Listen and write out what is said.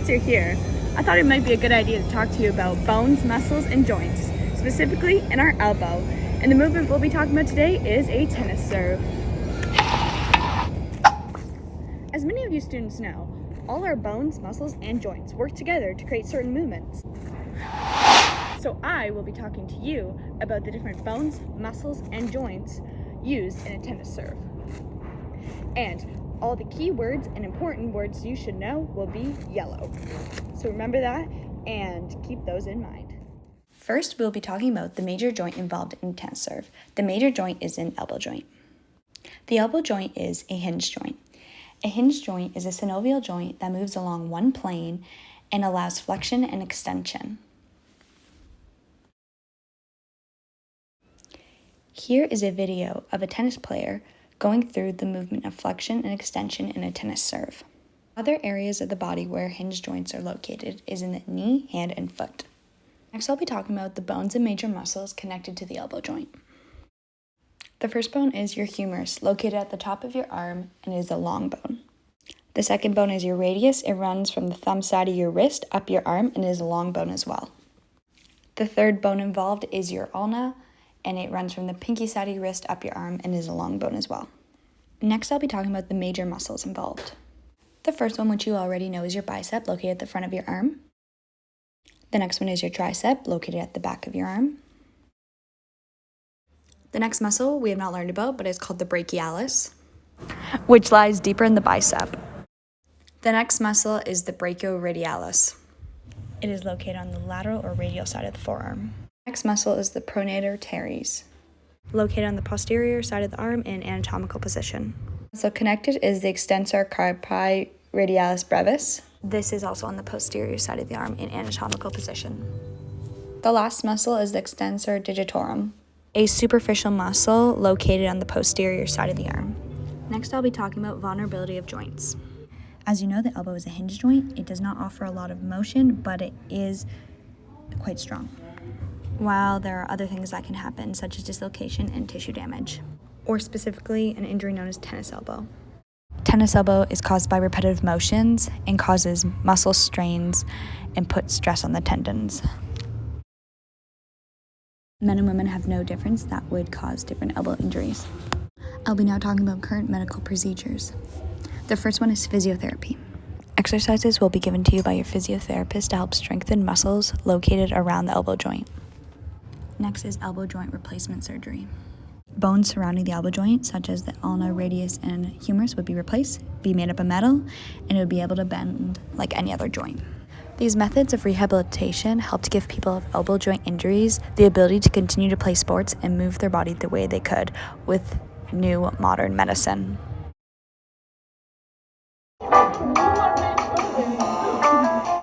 since you're here, I thought it might be a good idea to talk to you about bones, muscles, and joints, specifically in our elbow. And the movement we'll be talking about today is a tennis serve. As many of you students know, all our bones, muscles, and joints work together to create certain movements. So I will be talking to you about the different bones, muscles, and joints used in a tennis serve. And all the key words and important words you should know will be yellow. So remember that and keep those in mind. First, we'll be talking about the major joint involved in tennis serve. The major joint is an elbow joint. The elbow joint is a hinge joint. A hinge joint is a synovial joint that moves along one plane and allows flexion and extension. Here is a video of a tennis player going through the movement of flexion and extension in a tennis serve. Other areas of the body where hinge joints are located is in the knee, hand, and foot. Next, I'll be talking about the bones and major muscles connected to the elbow joint. The first bone is your humerus, located at the top of your arm, and is a long bone. The second bone is your radius. It runs from the thumb side of your wrist up your arm and is a long bone as well. The third bone involved is your ulna, and it runs from the pinky side of your wrist up your arm and is a long bone as well. Next, I'll be talking about the major muscles involved. The first one, which you already know, is your bicep, located at the front of your arm. The next one is your tricep, located at the back of your arm. The next muscle we have not learned about, but is called the brachialis, which lies deeper in the bicep. The next muscle is the brachioradialis. It is located on the lateral or radial side of the forearm. The next muscle is the pronator teres, located on the posterior side of the arm in an anatomical position. So connected is the extensor carpi radialis brevis. This is also on the posterior side of the arm in anatomical position. The last muscle is the extensor digitorum, a superficial muscle located on the posterior side of the arm. Next, I'll be talking about vulnerability of joints. As you know, the elbow is a hinge joint. It does not offer a lot of motion, but it is quite strong. While there are other things that can happen, such as dislocation and tissue damage, or specifically an injury known as tennis elbow. Tennis elbow is caused by repetitive motions and causes muscle strains and puts stress on the tendons. Men and women have no difference that would cause different elbow injuries. I'll be now talking about current medical procedures. The first one is physiotherapy. Exercises will be given to you by your physiotherapist to help strengthen muscles located around the elbow joint. Next is elbow joint replacement surgery. Bones surrounding the elbow joint, such as the ulna, radius, and humerus, would be replaced, be made up of metal, and it would be able to bend like any other joint. These methods of rehabilitation help to give people with elbow joint injuries the ability to continue to play sports and move their body the way they could with new modern medicine.